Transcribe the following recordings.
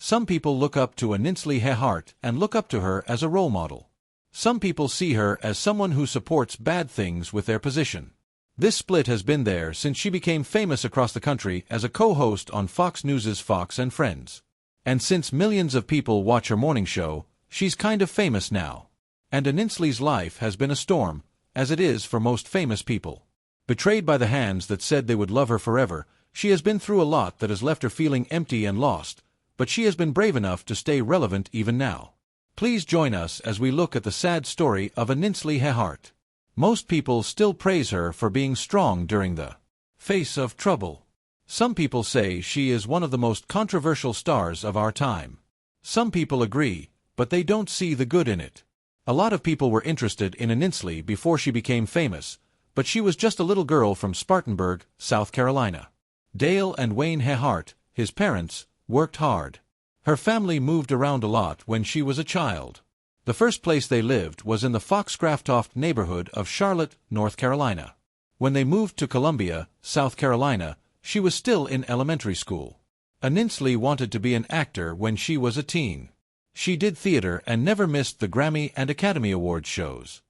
Some people look up to Ainsley Earhardt and look up to her as a role model. Some people see her as someone who supports bad things with their position. This split has been there since she became famous across the country as a co-host on Fox News's Fox and Friends. And since millions of people watch her morning show, she's kind of famous now. And Ainsley's life has been a storm, as it is for most famous people. Betrayed by the hands that said they would love her forever, she has been through a lot that has left her feeling empty and lost, but she has been brave enough to stay relevant even now. Please join us as we look at the sad story of Ainsley Earhardt. Most people still praise her for being strong during the face of trouble. Some people say she is one of the most controversial stars of our time. Some people agree, but they don't see the good in it. A lot of people were interested in Ainsley before she became famous, but she was just a little girl from Spartanburg, South Carolina. Dale and Wayne Earhardt, his parents, worked hard. Her family moved around a lot when she was a child. The first place they lived was in the Foxcroft neighborhood of Charlotte, North Carolina. When they moved to Columbia, South Carolina, she was still in elementary school. Ainsley wanted to be an actor when she was a teen. She did theater and never missed the Grammy and Academy Awards shows.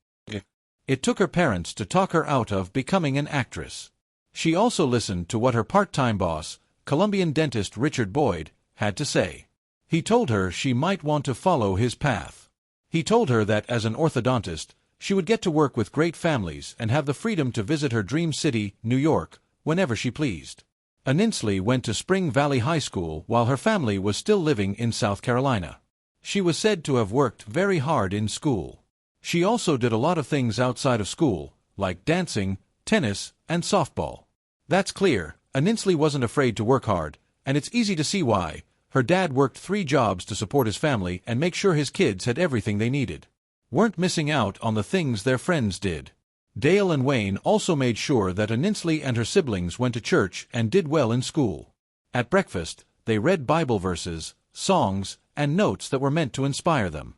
It took her parents to talk her out of becoming an actress. She also listened to what her part-time boss, Colombian dentist Richard Boyd, had to say. He told her she might want to follow his path. He told her that as an orthodontist, she would get to work with great families and have the freedom to visit her dream city, New York, whenever she pleased. Ainsley went to Spring Valley High School while her family was still living in South Carolina. She was said to have worked very hard in school. She also did a lot of things outside of school, like dancing, tennis, and softball. That's clear, Ainsley wasn't afraid to work hard, and it's easy to see why. Her dad worked 3 jobs to support his family and make sure his kids had everything they needed. Weren't missing out on the things their friends did. Dale and Wayne also made sure that Ainsley and her siblings went to church and did well in school. At breakfast, they read Bible verses, songs, and notes that were meant to inspire them.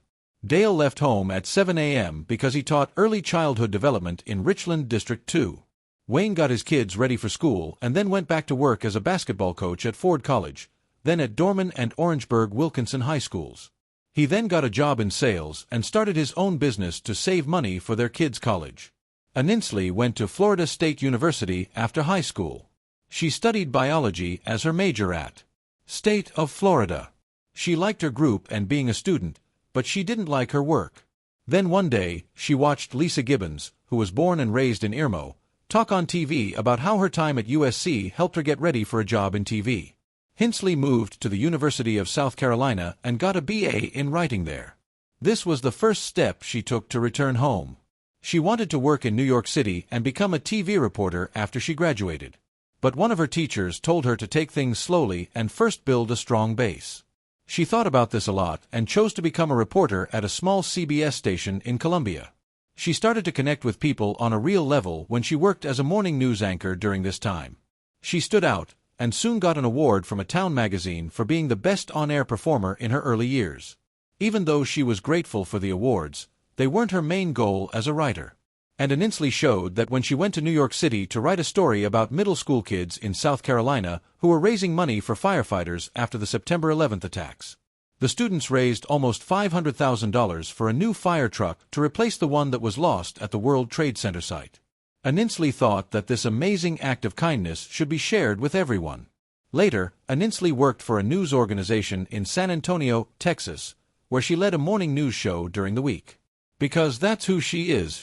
Dale left home at 7 a.m. because he taught early childhood development in Richland District 2. Wayne got his kids ready for school and then went back to work as a basketball coach at Ford College, then at Dorman and Orangeburg Wilkinson High Schools. He then got a job in sales and started his own business to save money for their kids' college. Ainsley went to Florida State University after high school. She studied biology as her major at State of Florida. She liked her group and being a student, but she didn't like her work. Then one day, she watched Lisa Gibbons, who was born and raised in Irmo, talk on TV about how her time at USC helped her get ready for a job in TV. Ainsley moved to the University of South Carolina and got a BA in writing there. This was the first step she took to return home. She wanted to work in New York City and become a TV reporter after she graduated. But one of her teachers told her to take things slowly and first build a strong base. She thought about this a lot and chose to become a reporter at a small CBS station in Columbia. She started to connect with people on a real level when she worked as a morning news anchor during this time. She stood out, and soon got an award from a town magazine for being the best on-air performer in her early years. Even though she was grateful for the awards, they weren't her main goal as a writer. And Ainsley showed that when she went to New York City to write a story about middle school kids in South Carolina who were raising money for firefighters after the September 11th attacks. The students raised almost $500,000 for a new fire truck to replace the one that was lost at the World Trade Center site. Ainsley thought that this amazing act of kindness should be shared with everyone. Later, Ainsley worked for a news organization in San Antonio, Texas, where she led a morning news show during the week. Because that's who she is,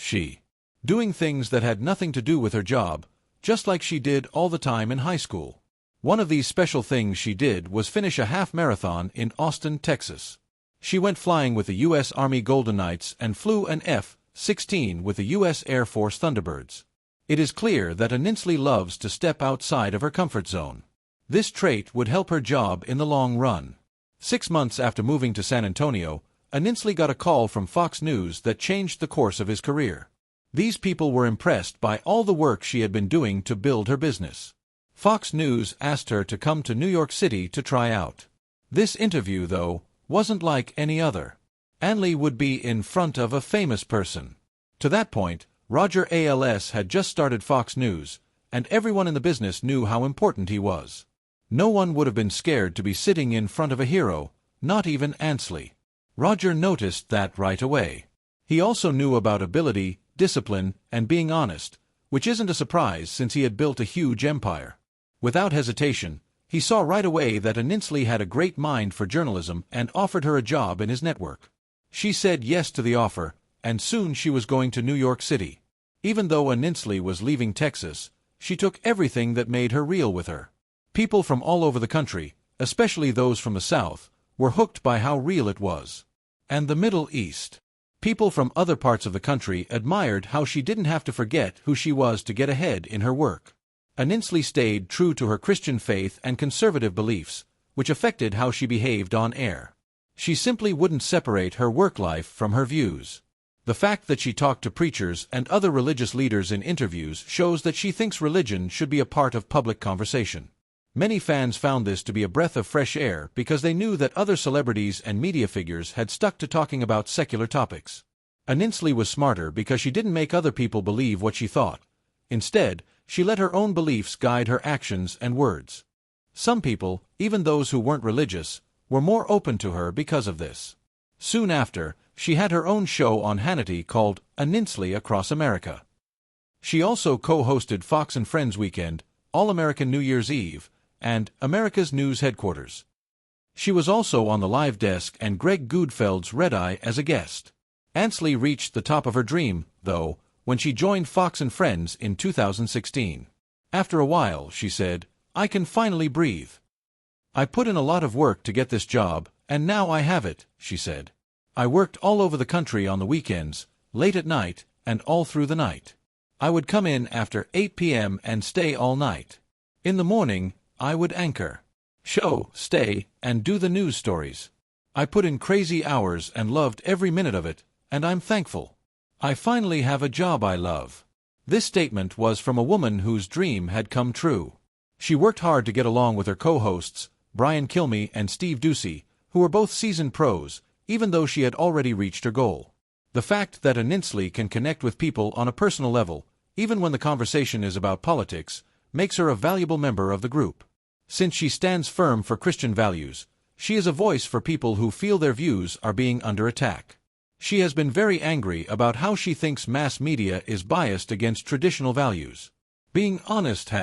doing things that had nothing to do with her job, just like she did all the time in high school. One of these special things she did was finish a half marathon in Austin, Texas. She went flying with the U.S. Army Golden Knights and flew an F-16 with the U.S. Air Force Thunderbirds. It is clear that Ainsley loves to step outside of her comfort zone. This trait would help her job in the long run. 6 months after moving to San Antonio, Ainsley got a call from Fox News that changed the course of his career. These people were impressed by all the work she had been doing to build her business. Fox News asked her to come to New York City to try out. This interview, though, wasn't like any other. Ainsley would be in front of a famous person. To that point, Roger Ailes had just started Fox News, and everyone in the business knew how important he was. No one would have been scared to be sitting in front of a hero, not even Ainsley. Roger noticed that right away. He also knew about ability, discipline, and being honest, which isn't a surprise since he had built a huge empire. Without hesitation, he saw right away that Ainsley had a great mind for journalism and offered her a job in his network. She said yes to the offer, and soon she was going to New York City. Even though Ainsley was leaving Texas, she took everything that made her real with her. People from all over the country, especially those from the South, were hooked by how real it was. And the Middle East. People from other parts of the country admired how she didn't have to forget who she was to get ahead in her work. Ainsley stayed true to her Christian faith and conservative beliefs, which affected how she behaved on air. She simply wouldn't separate her work life from her views. The fact that she talked to preachers and other religious leaders in interviews shows that she thinks religion should be a part of public conversation. Many fans found this to be a breath of fresh air because they knew that other celebrities and media figures had stuck to talking about secular topics. Ainsley was smarter because she didn't make other people believe what she thought. Instead, she let her own beliefs guide her actions and words. Some people, even those who weren't religious, were more open to her because of this. Soon after, she had her own show on Hannity called Ainsley Across America. She also co-hosted Fox and Friends Weekend, All-American New Year's Eve, and America's News Headquarters. She was also on the live desk and Greg Gutfeld's Red Eye as a guest. Ainsley reached the top of her dream, though, when she joined Fox and Friends in 2016. After a while, she said, "I can finally breathe. I put in a lot of work to get this job, and now I have it," she said. "I worked all over the country on the weekends, late at night, and all through the night. I would come in after 8 p.m. and stay all night. In the morning, I would anchor, show, stay, and do the news stories. I put in crazy hours and loved every minute of it, and I'm thankful. I finally have a job I love." This statement was from a woman whose dream had come true. She worked hard to get along with her co-hosts, Brian Kilmeade and Steve Doocy, who were both seasoned pros, even though she had already reached her goal. The fact that Ainsley can connect with people on a personal level, even when the conversation is about politics, makes her a valuable member of the group. Since she stands firm for Christian values, she is a voice for people who feel their views are being under attack. She has been very angry about how she thinks mass media is biased against traditional values. Being honest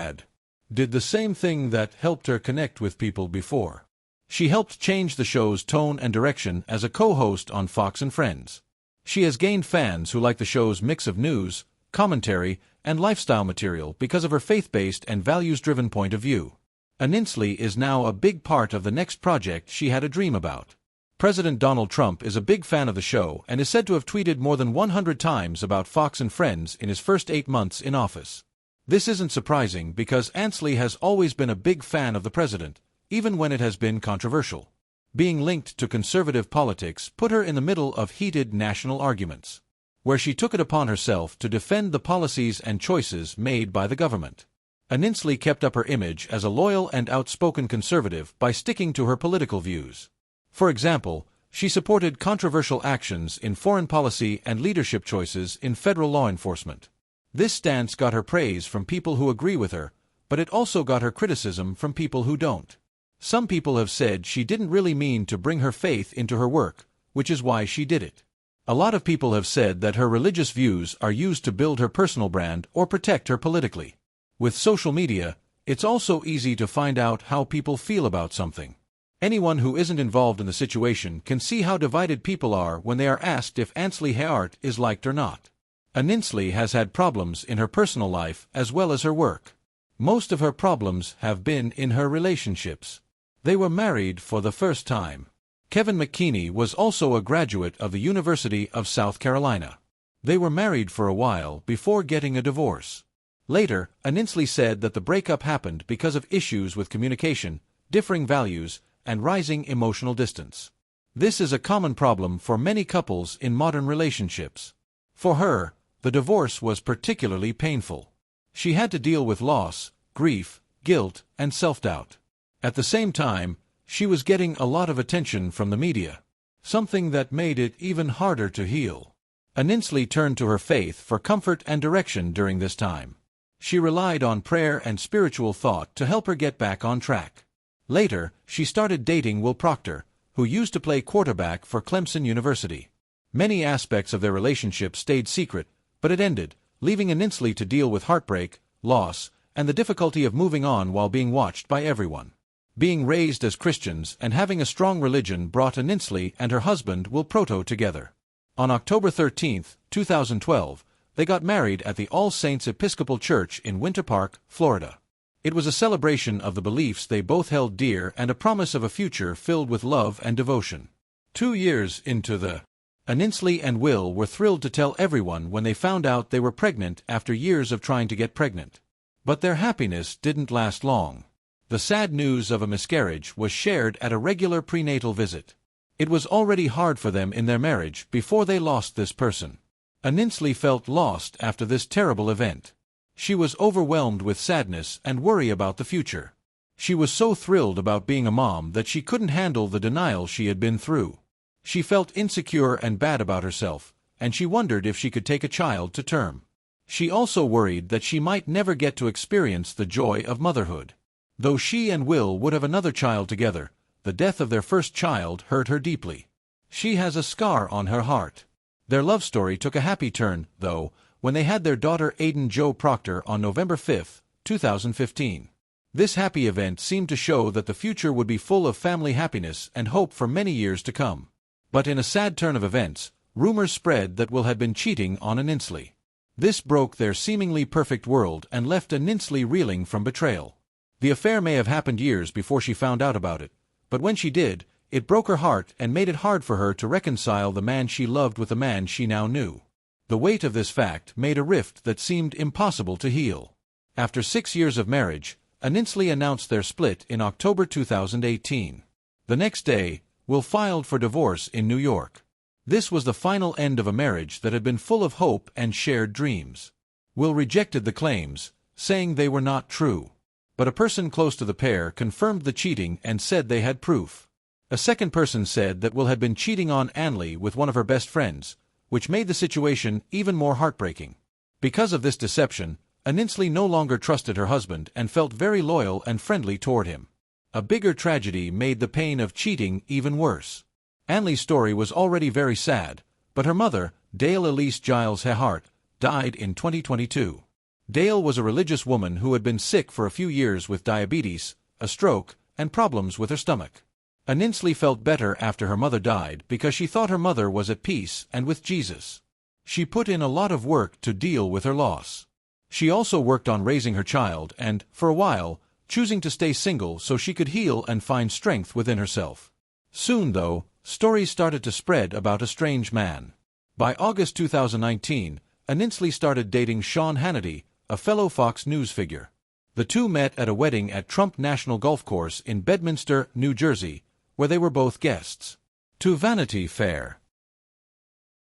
did the same thing that helped her connect with people before. She helped change the show's tone and direction as a co-host on Fox and Friends. She has gained fans who like the show's mix of news, commentary, and lifestyle material because of her faith-based and values-driven point of view. Ainsley is now a big part of the next project she had a dream about. President Donald Trump is a big fan of the show and is said to have tweeted more than 100 times about Fox and Friends in his first 8 months in office. This isn't surprising because Ainsley has always been a big fan of the president, even when it has been controversial. Being linked to conservative politics put her in the middle of heated national arguments, where she took it upon herself to defend the policies and choices made by the government. Ainsley kept up her image as a loyal and outspoken conservative by sticking to her political views. For example, she supported controversial actions in foreign policy and leadership choices in federal law enforcement. This stance got her praise from people who agree with her, but it also got her criticism from people who don't. Some people have said she didn't really mean to bring her faith into her work, which is why she did it. A lot of people have said that her religious views are used to build her personal brand or protect her politically. With social media, it's also easy to find out how people feel about something. Anyone who isn't involved in the situation can see how divided people are when they are asked if Ainsley Earhardt is liked or not. Ainsley has had problems in her personal life as well as her work. Most of her problems have been in her relationships. They were married for the first time. Kevin McKinney was also a graduate of the University of South Carolina. They were married for a while before getting a divorce. Later, Ainsley said that the breakup happened because of issues with communication, differing values, and rising emotional distance. This is a common problem for many couples in modern relationships. For her, the divorce was particularly painful. She had to deal with loss, grief, guilt, and self-doubt. At the same time, she was getting a lot of attention from the media, something that made it even harder to heal. Ainsley turned to her faith for comfort and direction during this time. She relied on prayer and spiritual thought to help her get back on track. Later, she started dating Will Proctor, who used to play quarterback for Clemson University. Many aspects of their relationship stayed secret, but it ended, leaving Ainsley to deal with heartbreak, loss, and the difficulty of moving on while being watched by everyone. Being raised as Christians and having a strong religion brought Ainsley and her husband Will Proto together. On October 13, 2012, they got married at the All Saints Episcopal Church in Winter Park, Florida. It was a celebration of the beliefs they both held dear and a promise of a future filled with love and devotion. 2 years into the Ainsley and Will were thrilled to tell everyone when they found out they were pregnant after years of trying to get pregnant. But their happiness didn't last long. The sad news of a miscarriage was shared at a regular prenatal visit. It was already hard for them in their marriage before they lost this person. Ainsley felt lost after this terrible event. She was overwhelmed with sadness and worry about the future. She was so thrilled about being a mom that she couldn't handle the denial she had been through. She felt insecure and bad about herself, and she wondered if she could take a child to term. She also worried that she might never get to experience the joy of motherhood. Though she and Will would have another child together, the death of their first child hurt her deeply. She has a scar on her heart. Their love story took a happy turn, though, when they had their daughter Aiden Jo Proctor on November 5, 2015. This happy event seemed to show that the future would be full of family happiness and hope for many years to come. But in a sad turn of events, rumors spread that Will had been cheating on Ainsley. This broke their seemingly perfect world and left Ainsley reeling from betrayal. The affair may have happened years before she found out about it, but when she did, it broke her heart and made it hard for her to reconcile the man she loved with the man she now knew. The weight of this fact made a rift that seemed impossible to heal. After 6 years of marriage, Ainsley announced their split in October 2018. The next day, Will filed for divorce in New York. This was the final end of a marriage that had been full of hope and shared dreams. Will rejected the claims, saying they were not true. But a person close to the pair confirmed the cheating and said they had proof. A second person said that Will had been cheating on Ainsley with one of her best friends, which made the situation even more heartbreaking. Because of this deception, Ainsley no longer trusted her husband and felt very loyal and friendly toward him. A bigger tragedy made the pain of cheating even worse. Ainsley's story was already very sad, but her mother, Dale Elise Giles Earhardt, died in 2022. Dale was a religious woman who had been sick for a few years with diabetes, a stroke, and problems with her stomach. Ainsley felt better after her mother died because she thought her mother was at peace and with Jesus. She put in a lot of work to deal with her loss. She also worked on raising her child and, for a while, choosing to stay single so she could heal and find strength within herself. Soon, though, stories started to spread about a strange man. By August 2019, Ainsley started dating Sean Hannity, a fellow Fox News figure. The two met at a wedding at Trump National Golf Course in Bedminster, New Jersey, where they were both guests. To Vanity Fair,